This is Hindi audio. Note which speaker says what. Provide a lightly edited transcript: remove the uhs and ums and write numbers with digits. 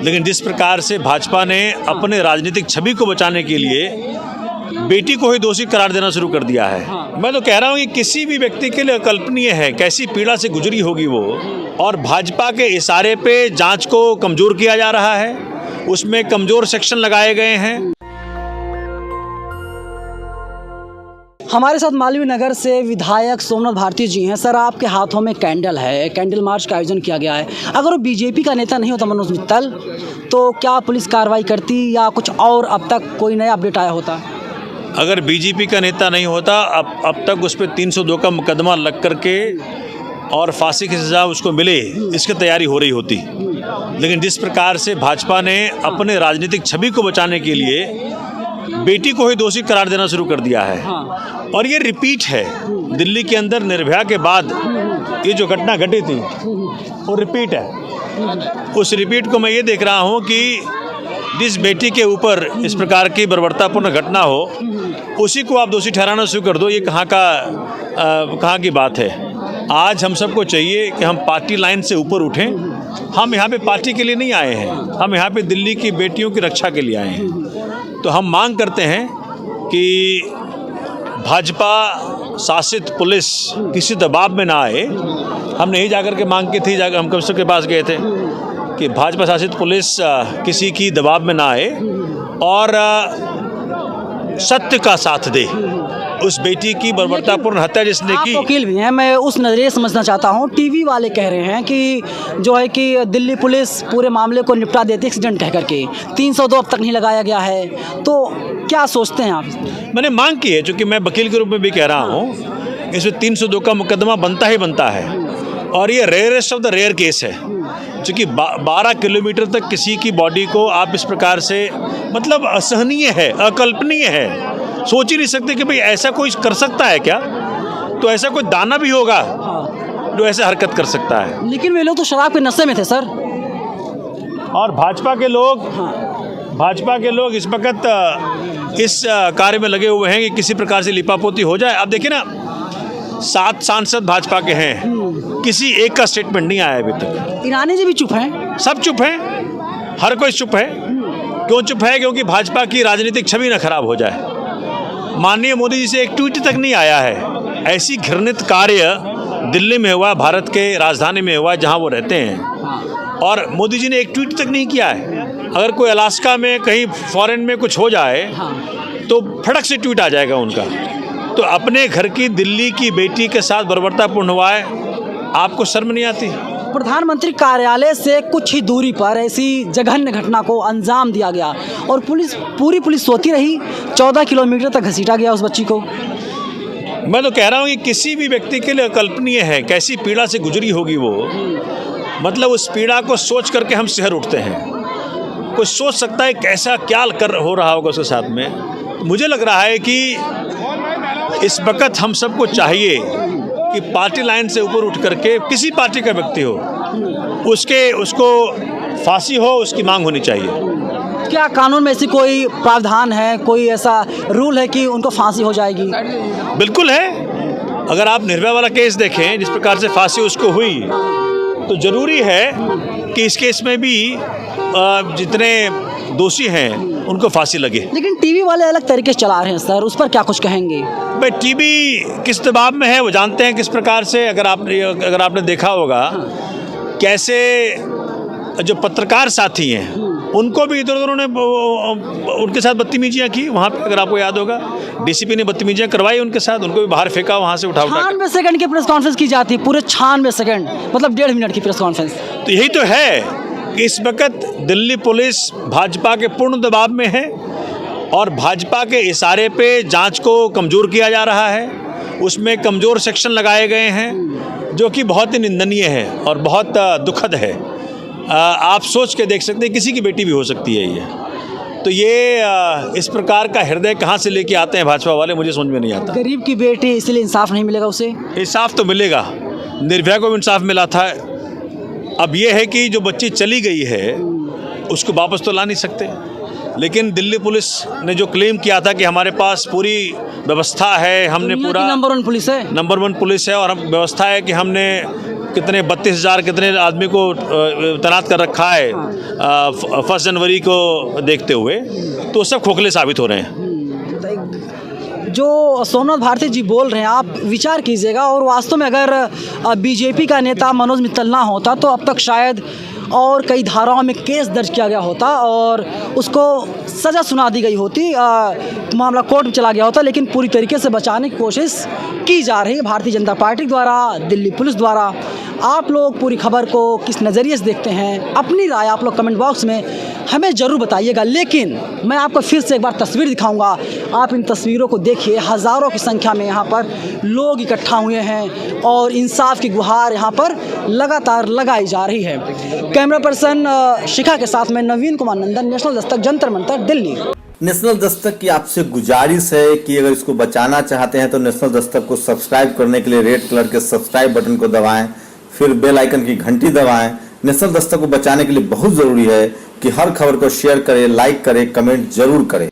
Speaker 1: लेकिन जिस प्रकार से भाजपा ने अपने राजनीतिक छवि को बचाने के लिए बेटी को ही दोषी करार देना शुरू कर दिया है। मैं तो कह रहा हूँ कि किसी भी व्यक्ति के लिए अकल्पनीय है कैसी पीड़ा से गुजरी होगी वो। और भाजपा के इशारे पे जांच को कमजोर किया जा रहा है, उसमें कमजोर सेक्शन लगाए गए हैं।
Speaker 2: हमारे साथ मालवीय नगर से विधायक सोमनाथ भारती जी हैं। सर, आपके हाथों में कैंडल है, कैंडल मार्च का आयोजन किया गया है। अगर वो बीजेपी का नेता नहीं होता मनोज मित्तल, तो क्या पुलिस कार्रवाई करती या कुछ और अब तक कोई नया अपडेट आया होता?
Speaker 1: अगर बीजेपी का नेता नहीं होता अब तक उस पर 302 का मुकदमा लग करके और फांसी की सज़ा उसको मिले, इसकी तैयारी हो रही होती। लेकिन जिस प्रकार से भाजपा ने अपने राजनीतिक छवि को बचाने के लिए बेटी को ही दोषी करार देना शुरू कर दिया है। और ये रिपीट है। दिल्ली के अंदर निर्भया के बाद ये जो घटना घटी थी वो रिपीट है। उस रिपीट को मैं ये देख रहा हूँ कि जिस बेटी के ऊपर इस प्रकार की बर्बरतापूर्ण घटना हो उसी को आप दोषी ठहराना शुरू कर दो। ये कहाँ की बात है? आज हम सबको चाहिए कि हम पार्टी लाइन से ऊपर उठें। हम यहाँ पे पार्टी के लिए नहीं आए हैं, हम यहाँ पे दिल्ली की बेटियों की रक्षा के लिए आए हैं। तो हम मांग करते हैं कि भाजपा शासित पुलिस किसी दबाव में ना आए। हमने यही जाकर के मांग की थी, हम कमिश्नर के पास गए थे कि भाजपा शासित पुलिस किसी की दबाव में ना आए और सत्य का साथ दे। उस बेटी की बर्बरतापूर्ण हत्या जिसने की।
Speaker 2: आप वकील भी हैं, मैं उस नज़रिए समझना चाहता हूँ। टीवी वाले कह रहे हैं कि जो है कि दिल्ली पुलिस पूरे मामले को निपटा देती एक्सीडेंट कह करके, 302 अब तक नहीं लगाया गया है। तो क्या सोचते हैं आप?
Speaker 1: मैंने मांग की है, चूँकि मैं वकील के रूप में भी कह रहा हूँ, इसमें 302 का मुकदमा बनता ही बनता है। और ये rarest of the rare case है, क्योंकि 12 किलोमीटर तक किसी की बॉडी को आप इस प्रकार से, मतलब असहनीय है, अकल्पनीय है। सोच ही नहीं सकते कि भाई ऐसा कोई कर सकता है क्या? तो ऐसा कोई दाना भी होगा जो ऐसे हरकत कर सकता है।
Speaker 2: लेकिन वे लोग तो शराब के नशे में थे सर।
Speaker 1: और भाजपा के लोग इस वक्त इस कार्य में लगे हुए हैं कि किसी प्रकार से लिपापोती हो जाए। अब देखिए ना, 7 सांसद भाजपा के हैं, किसी एक का स्टेटमेंट नहीं आया अभी तक।
Speaker 2: ईरानी जी भी चुप हैं।
Speaker 1: सब चुप हैं, हर कोई चुप है। क्यों चुप है? क्योंकि भाजपा की राजनीतिक छवि ना खराब हो जाए। माननीय मोदी जी से एक ट्वीट तक नहीं आया है। ऐसी घृणित कार्य दिल्ली में हुआ, भारत के राजधानी में हुआ जहां वो रहते हैं, और मोदी जी ने एक ट्वीट तक नहीं किया है। अगर कोई अलास्का में कहीं फॉरेन में कुछ हो जाए तो फटक से ट्वीट आ जाएगा उनका। तो अपने घर की दिल्ली की बेटी के साथ बर्बरतापूर्ण हुआ है, आपको शर्म नहीं आती?
Speaker 2: प्रधानमंत्री कार्यालय से कुछ ही दूरी पर ऐसी जघन्य घटना को अंजाम दिया गया और पूरी पुलिस सोती रही। 14 किलोमीटर तक घसीटा गया उस बच्ची को।
Speaker 1: मैं तो कह रहा हूँ कि किसी भी व्यक्ति के लिए अकल्पनीय है कैसी पीड़ा से गुजरी होगी वो। मतलब उस पीड़ा को सोच करके हम सिहर उठते हैं। कोई सोच सकता है कैसा क्या हो रहा होगा उसके साथ में। मुझे लग रहा है कि इस वक्त हम सबको चाहिए कि पार्टी लाइन से ऊपर उठ करके, किसी पार्टी का व्यक्ति हो, उसको फांसी हो, उसकी मांग होनी चाहिए।
Speaker 2: क्या कानून में ऐसी कोई प्रावधान है, कोई ऐसा रूल है कि उनको फांसी हो जाएगी?
Speaker 1: बिल्कुल है। अगर आप निर्भया वाला केस देखें, जिस प्रकार से फांसी उसको हुई, तो ज़रूरी है कि इस केस में भी जितने दोषी हैं उनको फांसी लगे।
Speaker 2: लेकिन टीवी वाले अलग तरीके से चला रहे हैं सर, उस पर क्या कुछ कहेंगे?
Speaker 1: भाई टीवी किस दबाव में है वो जानते हैं किस प्रकार से। अगर आपने देखा होगा कैसे जो पत्रकार साथी हैं उनको भी इधर उधर उनके साथ बदतमीजियाँ की वहाँ पे। अगर आपको याद होगा, डीसीपी ने बदतमीजियाँ करवाई उनके साथ, उनको भी बाहर फेंका वहाँ से उठा
Speaker 2: 96 सेकंड की प्रेस कॉन्फ्रेंस की जाती है, पूरे 96 सेकंड, मतलब 1.5 मिनट की प्रेस कॉन्फ्रेंस।
Speaker 1: तो यही तो है कि इस वक्त दिल्ली पुलिस भाजपा के पूर्ण दबाव में है और भाजपा के इशारे पे जांच को कमज़ोर किया जा रहा है। उसमें कमज़ोर सेक्शन लगाए गए हैं जो कि बहुत ही निंदनीय है और बहुत दुखद है। आप सोच के देख सकते हैं, किसी की बेटी भी हो सकती है ये। तो ये इस प्रकार का हृदय कहाँ से लेके आते हैं भाजपा वाले, मुझे समझ में नहीं आता।
Speaker 2: गरीब की बेटी, इसलिए इंसाफ नहीं मिलेगा उसे?
Speaker 1: इंसाफ तो मिलेगा, निर्भया को भी इंसाफ मिला था। अब ये है कि जो बच्ची चली गई है उसको वापस तो ला नहीं सकते। लेकिन दिल्ली पुलिस ने जो क्लेम किया था कि हमारे पास पूरी व्यवस्था है, हमने पूरा
Speaker 2: नंबर 1 पुलिस है,
Speaker 1: नंबर 1 पुलिस है और हम व्यवस्था है कि हमने कितने 32,000 कितने आदमी को तैनात कर रखा है 1 जनवरी को देखते हुए, तो सब खोखले साबित हो रहे हैं।
Speaker 2: जो सोमनाथ भारती जी बोल रहे हैं, आप विचार कीजिएगा, और वास्तव में अगर बीजेपी का नेता मनोज मित्तल ना होता तो अब तक शायद और कई धाराओं में केस दर्ज किया गया होता और उसको सज़ा सुना दी गई होती, मामला कोर्ट में चला गया होता। लेकिन पूरी तरीके से बचाने की कोशिश की जा रही है भारतीय जनता पार्टी द्वारा, दिल्ली पुलिस द्वारा। आप लोग पूरी खबर को किस नज़रिए से देखते हैं, अपनी राय आप लोग कमेंट बॉक्स में हमें ज़रूर बताइएगा। लेकिन मैं आपको फिर से एक बार तस्वीर दिखाऊंगा, आप इन तस्वीरों को देखिए। हज़ारों की संख्या में यहाँ पर लोग इकट्ठा हुए हैं और इंसाफ की गुहार यहाँ पर लगातार लगाई जा रही है। कैमरा पर्सन शिखा के साथ में नवीन कुमार नंदन, नेशनल दस्तक, जंतर मंतर, दिल्ली।
Speaker 3: नेशनल दस्तक की आपसे गुजारिश है कि अगर इसको बचाना चाहते हैं तो नेशनल दस्तक को सब्सक्राइब करने के लिए रेड कलर के सब्सक्राइब बटन को दबाएं, फिर बेल आइकन की घंटी दबाएं। नेशनल दस्तक को बचाने के लिए बहुत जरूरी है कि हर खबर को शेयर करें, लाइक करें, कमेंट जरूर करें।